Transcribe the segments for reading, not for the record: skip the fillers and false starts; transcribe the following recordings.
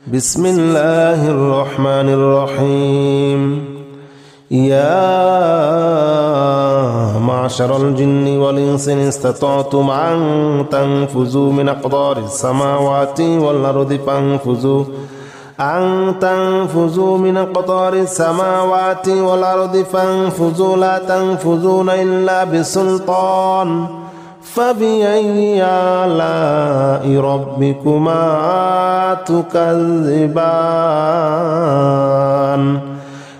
بسم الله الرحمن الرحيم. يا معشر الجن والإنس إن استطعتم أن تنفذوا من أقطار السماوات والأرض فانفذوا من أقطار السماوات والأرض فانفذوا لا تنفذون إلا بسلطان فبأي آلاء ربكما تكذبان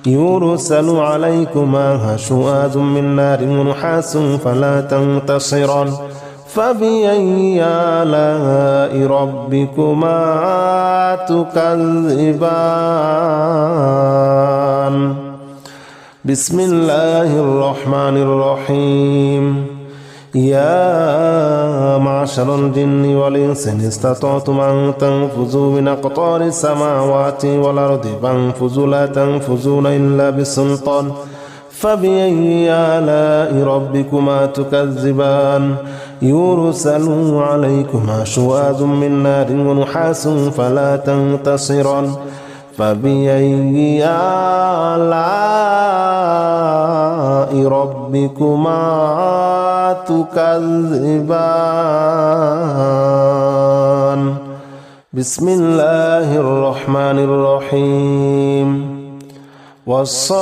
يرسل عليكما شواظ من نار ونحاس فلا تنتصران فبأي آلاء ربكما تكذبان بسم الله الرحمن الرحيم. يا معشر الجن والإنس إن استطعتم أن تنفذوا من أقطار السماوات والأرض فانفذوا لا تنفذون إلا بسلطان فبأي آلاء ربكما تكذبان يرسل عليكما شواظ من نار ونحاس فلا تنتصران فبأي آلاء ربكما تكذبان بسم الله الرحمن الرحيم. والصافات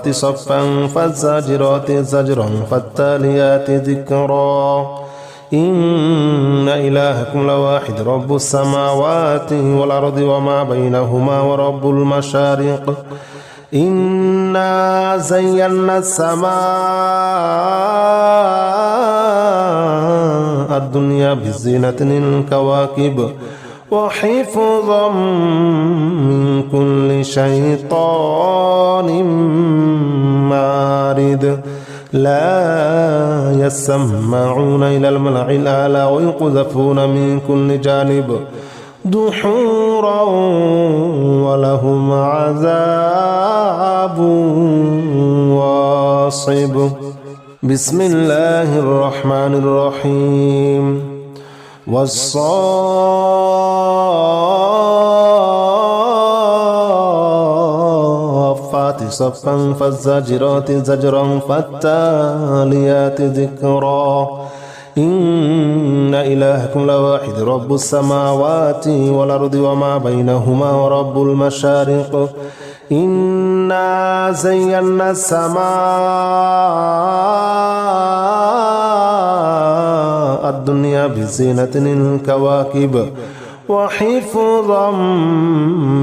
صفا فالزاجرات زجرا فالتاليات ذكرا إن إلهكم لواحد رب السماوات والأرض وما بينهما ورب المشارق إنا زينا السماء الدنيا بزينة الكواكب وحفظا من كل شيطان مارد لا يسمعون إلى الملأ الأعلى ويقذفون من كل جانب دحورا ولهم عذاب واصب بسم الله الرحمن الرحيم. والصافات صفا فالزاجرات زجرا فالتاليات ذكرا إن إلهكم لواحد رب السماوات والأرض وما بينهما ورب المشارق إنا زينا السماء الدنيا بزينة الكواكب وحفظا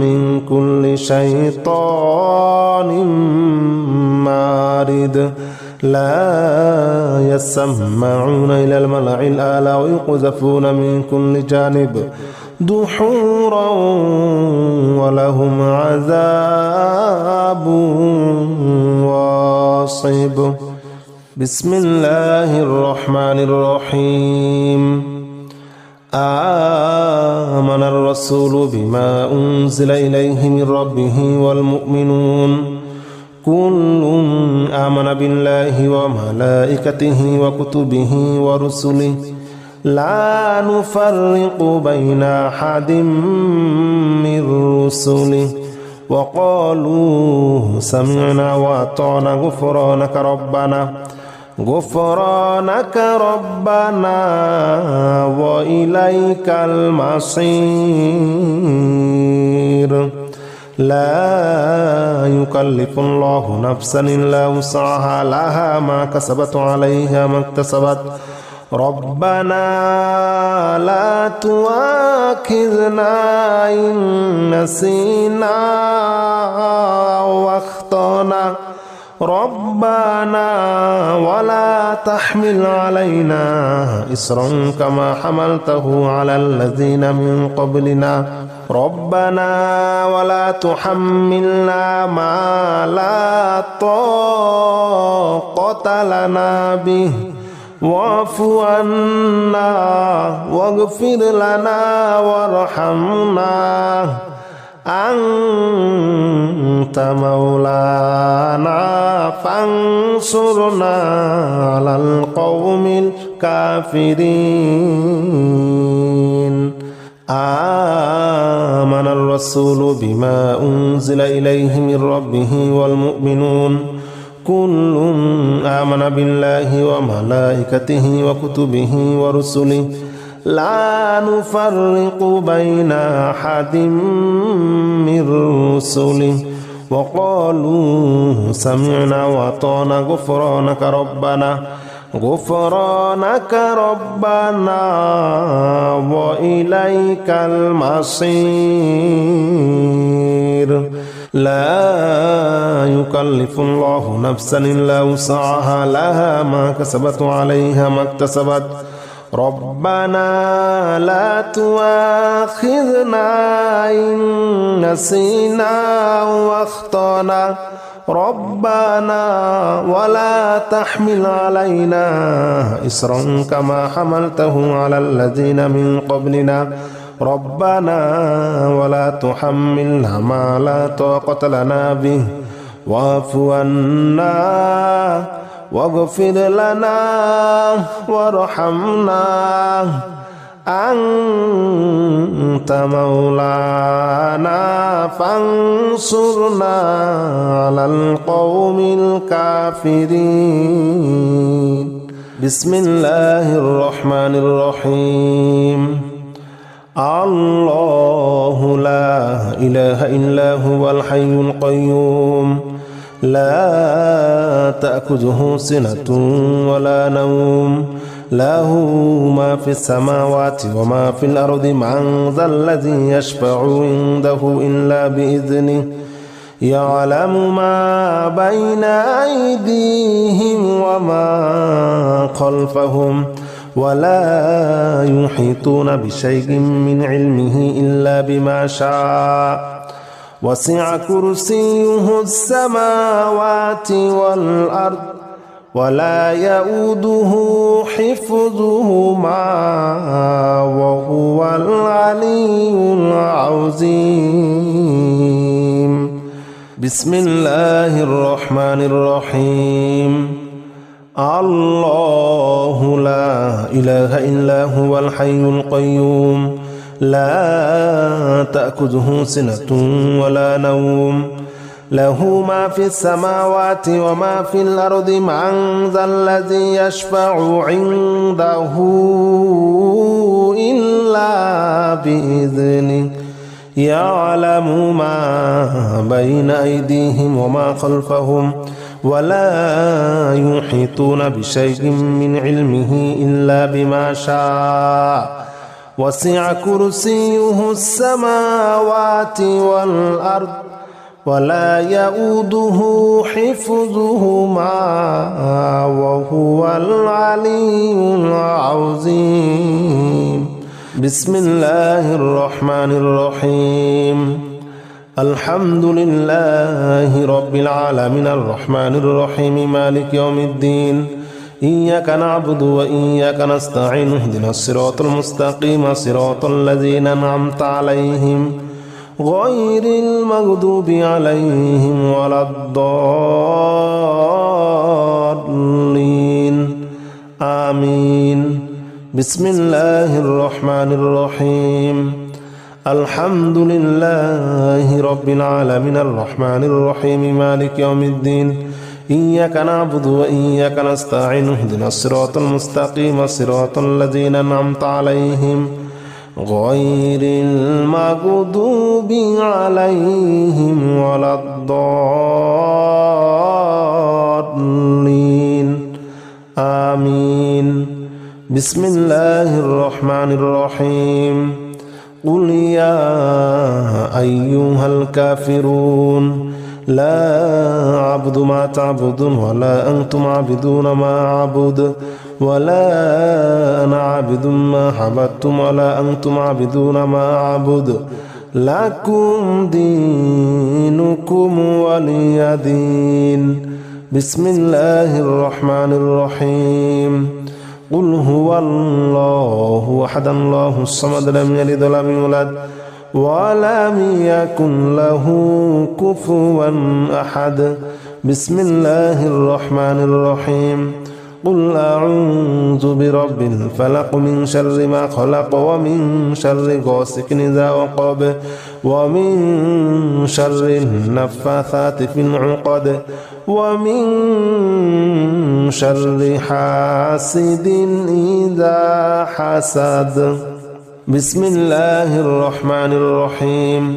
من كل شيطان مارد لا يسمعون إلى الملأ الأعلى ويقذفون من كل جانب دحورا ولهم عذاب واصب بسم الله الرحمن الرحيم. آمن الرسول بما أنزل إليه من ربه والمؤمنون كل آمن بالله وملائكته وكتبه ورسله لا نفرق بين أحد من رسله وقالوا سمعنا وأطعنا غفرانك ربنا وإليك المصير لا يكلف الله نفسا إلا وسعها لها ما كسبت عليها ما اكتسبت ربنا لا تؤاخذنا إن نسينا واخطأنا ربنا ولا تحمل علينا إصرا كما حملته على الذين من قبلنا ربنا ولا تحملنا ما لا طاقة لنا به واعف عنا واغفر لنا وارحمنا أنت مولانا فانصرنا على القوم الكافرين آمن الرسول بما أنزل إليه من ربه والمؤمنون كل آمن بالله وملائكته وكتبه ورسله لا نفرق بين أحد من رسله وقالوا سمعنا وأطعنا غفرانك ربنا وإليك المصير لا يكلف الله نفسا إلا وسعها لها ما كسبت وعليها ما اكتسبت ربنا لا تؤاخذنا إن نسينا واخطأنا ربنا ولا تحمل علينا إصرا كما حملته على الذين من قبلنا ربنا ولا تحملنا ما لا طاقة لنا به واعف عنا واغفر لنا وارحمنا أنت مولانا فانصرنا على القوم الكافرين بسم الله الرحمن الرحيم الله لا إله إلا هو الحي القيوم لا تأخذه سنة ولا نوم له ما في السماوات وما في الأرض من ذا الذي يشفع عنده إلا بإذنه يعلم ما بين أيديهم وما خلفهم ولا يحيطون بشيء من علمه إلا بما شاء وسع كرسيه السماوات والأرض ولا يؤوده حفظهما وهو العلي العظيم بسم الله الرحمن الرحيم الله لا إله إلا هو الحي القيوم لا تأخذه سنة ولا نوم له ما في السماوات وما في الأرض من ذا الذي يشفع عنده إلا بإذنه يعلم ما بين أيديهم وما خلفهم ولا يحيطون بشيء من علمه إلا بما شاء وسع كرسيه السماوات والأرض ولا يؤوده حفظهما وهو العلي العظيم بسم الله الرحمن الرحيم الحمد لله رب العالمين الرحمن الرحيم مالك يوم الدين إياك نعبد وإياك نستعين اهدنا الصراط المستقيم صراط الذين أنعمت عليهم غير المغضوب عليهم ولا الضالين آمين بسم الله الرحمن الرحيم الحمد لله رب العالمين الرحمن الرحيم مالك يوم الدين إياك نعبد وإياك نستعين اهدنا الصراط المستقيم صراط الذين أنعمت عليهم غير المغضوب عليهم ولا الضالين آمين بسم الله الرحمن الرحيم قل يا أيها الكافرون لا أعبد ما تعبدون ولا أنتم عابدون ما أعبد ولا أنا عابد ما عبدتم ولا أنتم عابدون ما أعبد لكم دينكم ولي دين بسم الله الرحمن الرحيم قل هو الله أحد الله الصمد لم يلد ولم يولد ولم يكن له كفوا أحد بسم الله الرحمن الرحيم قل أعوذ برب الفلق من شر ما خلق ومن شر غاسق إذا وقب ومن شر النفاثات في العقد ومن شر حاسد إذا حسد. بسم الله الرحمن الرحيم.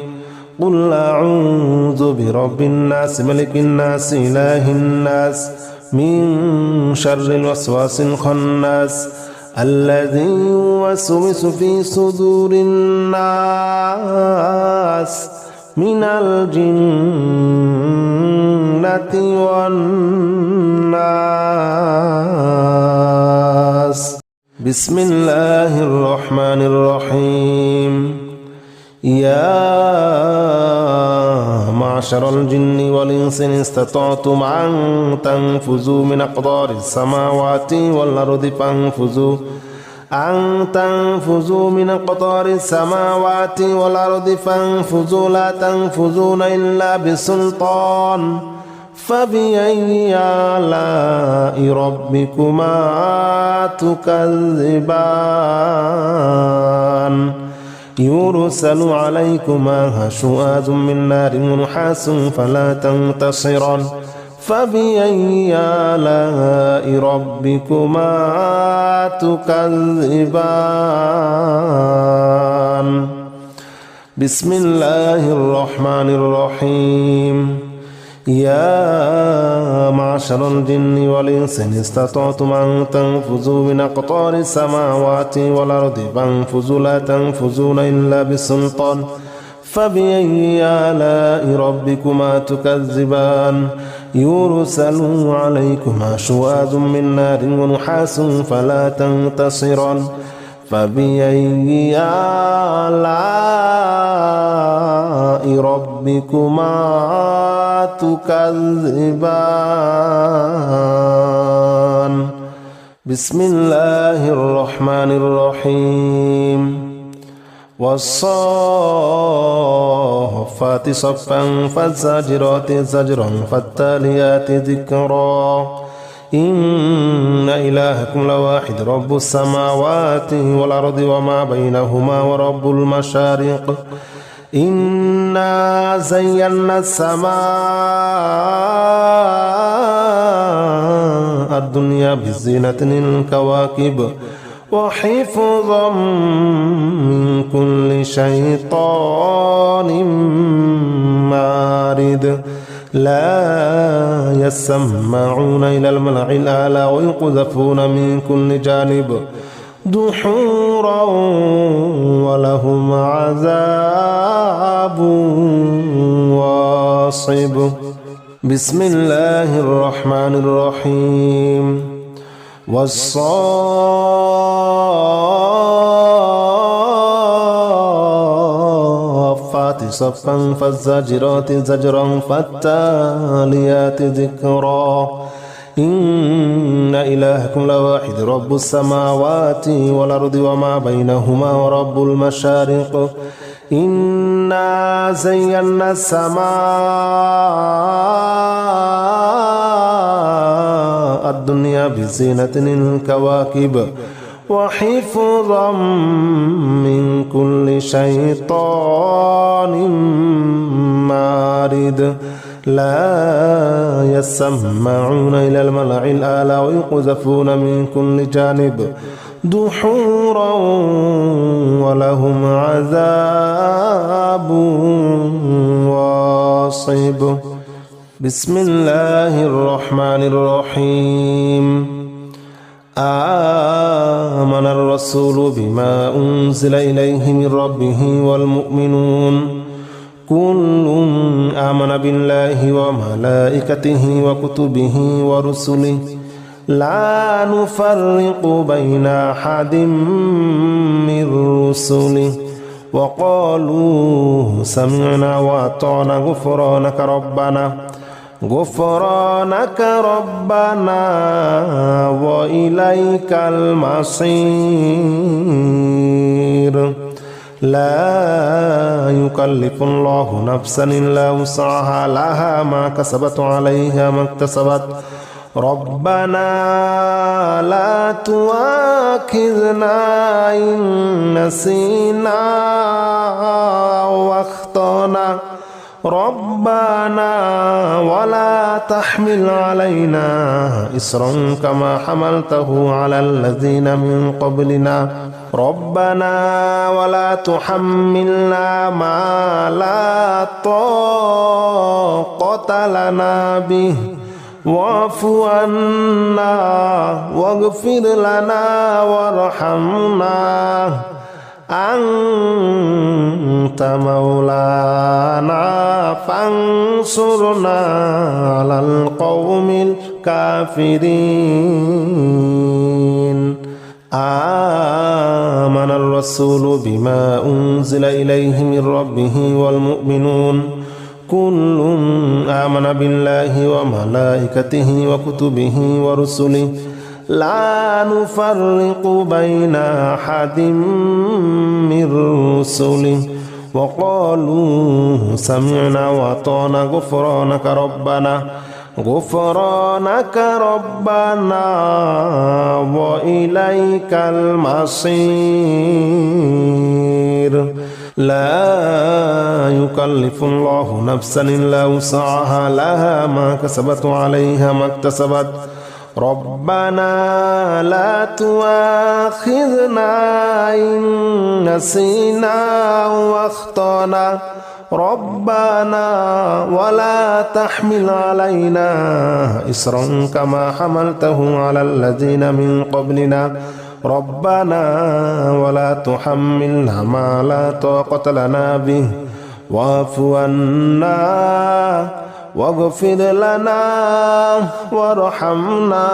قل أعوذ برب الناس ملك الناس إله الناس من شر الوسواس الخناس الذي يوسوس في صدور الناس من الجنة والناس. بسم الله الرحمن الرحيم. يا معشر الجن والإنس إن استطعتم أن تنفذوا من أقطار السماوات والأرض فانفذوا من أقطار السماوات والأرض فانفذوا لا تنفذون إلا بسلطان. فبأي آلاء ربكما تكذبان يرسل عليكما شواظ من نار ونحاس فلا تنتصران. فبأي آلاء ربكما تكذبان. بسم الله الرحمن الرحيم. يا معشر الجن والإنس إن استطعتم أن تنفذوا من أقطار السماوات والأرض فانفذوا لا تنفذون إلا بسلطان. فبأي آلاء ربكما تكذبان يرسل عليكما شواظ من نار ونحاس فلا تنتصران. فبأي آلاء ربكما تكذبان. بسم الله الرحمن الرحيم. والصافات صفا فالزاجرات زجرا فالتاليات ذكرا. إن إلهكم لواحد رب السماوات والأرض وما بينهما ورب المشارق. إنا زينا السماء الدنيا بزينة الكواكب وحفظا من كل شيطان مارد. لا يسمعون إلى الملأ الأعلى ويقذفون من كل جانب دحورا ولهم عذاب واصب. بسم الله الرحمن الرحيم. والصافات صفا فالزاجرات زجرا فالتاليات ذكرا. إن إلهكم لواحد رب السماوات والأرض وما بينهما ورب المشارق. إنا زينا السماء الدنيا بزينة الكواكب وحفظا من كل شيطان مارد. لا يسمعون إلى الملأ الأعلى ويقذفون من كل جانب دحورا ولهم عذاب واصب. بسم الله الرحمن الرحيم. آمن الرسول بما أنزل إليه من ربه والمؤمنون كل آمن بالله وملائكته وكتبه ورسله لا نفرق بين أحد من رسله وقالوا سمعنا وأطعنا غفرانك ربنا وإليك المصير. لا يكلف الله نفسا إلا وسعها لها ما كسبت عليها ما اكتسبت ربنا لا تؤاخذنا إن نسينا واخطأنا ربنا ولا تحمل علينا إصرا كما حملته على الذين من قبلنا ربنا ولا تحملنا ما لا طاقة لنا به واعف عنا واغفر لنا وارحمنا أنت مولانا فانصرنا على القوم الكافرين آمن الرسول بما أنزل إليه من ربه والمؤمنون كل آمن بالله وملائكته وكتبه ورسله لا نفرق بين أحد من رسله وقالوا سمعنا وأطعنا غفرانك ربنا وإليك المصير لا يكلف الله نفسا إلا وسعها لها ما كسبت وعليها ما اكتسبت ربنا لا تؤاخذنا إن نسينا واخطأنا ربنا ولا تحمل علينا إصرا كما حملته على الذين من قبلنا ربنا ولا تحملنا ما لا طاقة لنا به واعف عنا واغفر لنا وارحمنا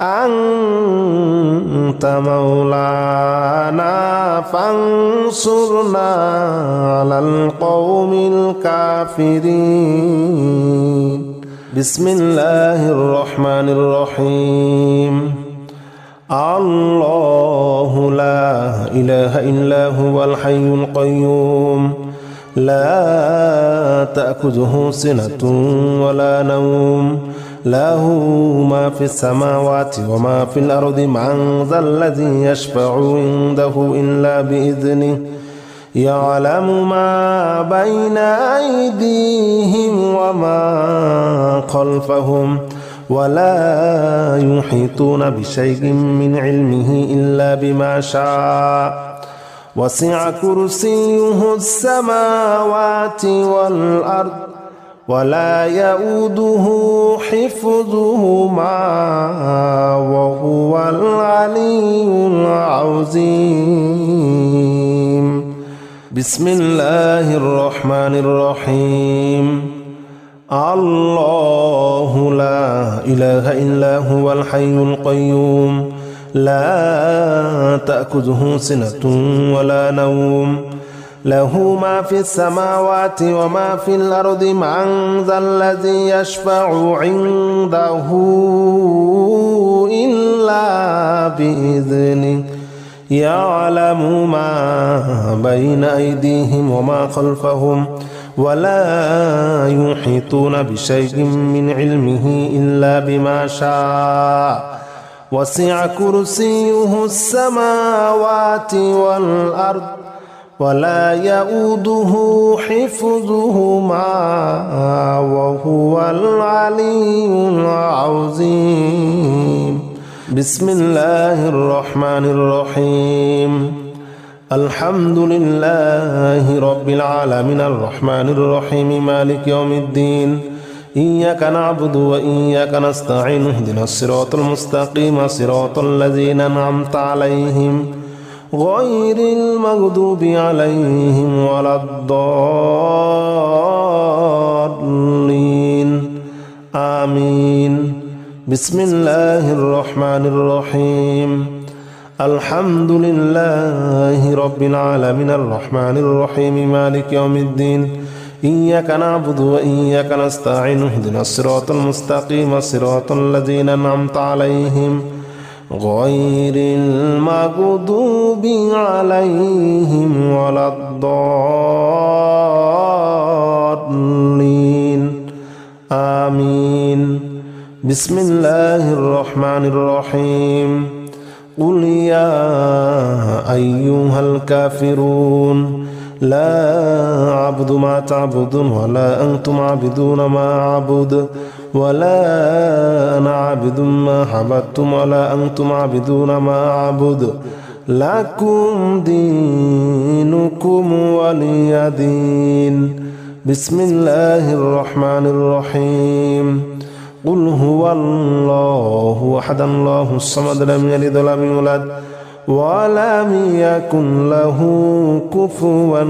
أنت مولانا فانصرنا على القوم الكافرين بسم الله الرحمن الرحيم الله لا إله إلا هو الحي القيوم لا تأخذه سنة ولا نوم له ما في السماوات وما في الأرض من ذا الذي يشفع عنده إلا بإذنه يعلم ما بين أيديهم وما خلفهم ولا يحيطون بشيء من علمه إلا بما شاء وسع كرسيه السماوات والأرض ولا يؤوده حفظهما وهو العلي العظيم بسم الله الرحمن الرحيم الله لا إله إلا هو الحي القيوم لا تأخذه سنة ولا نوم له ما في السماوات وما في الأرض من ذا الذي يشفع عنده إلا بإذنه يعلم ما بين أيديهم وما خلفهم ولا يحيطون بشيء من علمه إلا بما شاء وسع كرسيه السماوات والأرض ولا يؤوده حفظهما وهو العلي العظيم بسم الله الرحمن الرحيم الحمد لله رب العالمين الرحمن الرحيم مالك يوم الدين إياك نعبد وإياك نستعين اهدنا الصراط المستقيم صراط الذين أنعمت عليهم غير المغضوب عليهم ولا الضالين آمين بسم الله الرحمن الرحيم الحمد لله رب العالمين الرحمن الرحيم مالك يوم الدين إياك نعبد وإياك نستعين اهدنا الصراط المستقيم صراط الذين أنعمت عليهم غير المغضوب عليهم ولا الضالين آمين بسم الله الرحمن الرحيم قل يا أيها الكافرون لا أعبد ما تعبدون ولا أنتم عابدون ما أعبد ولا أنا عابد ما عبدتم ولا أنتم عابدون ما أعبد لكم دينكم ولي دين بسم الله الرحمن الرحيم قل هو الله أحد الله الصمد لم يلد ولم يولد ولم يكن له كفوا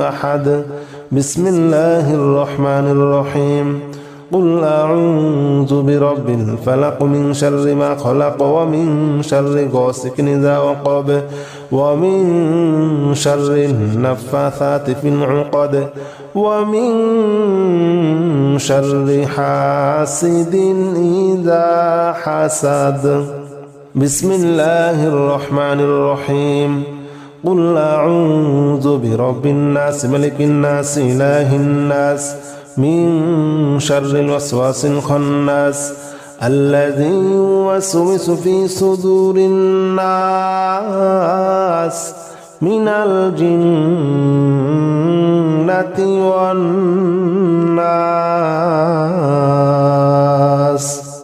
أحد بسم الله الرحمن الرحيم قل أعوذ برب الفلق من شر ما خلق ومن شر غاسق إذا وقب ومن شر النفاثات في العقد ومن شر حاسد إذا حسد بسم الله الرحمن الرحيم قل أعوذ برب الناس ملك الناس إله الناس من شر الوسواس الخناس الذي يوسوس في صدور الناس من الجنة والناس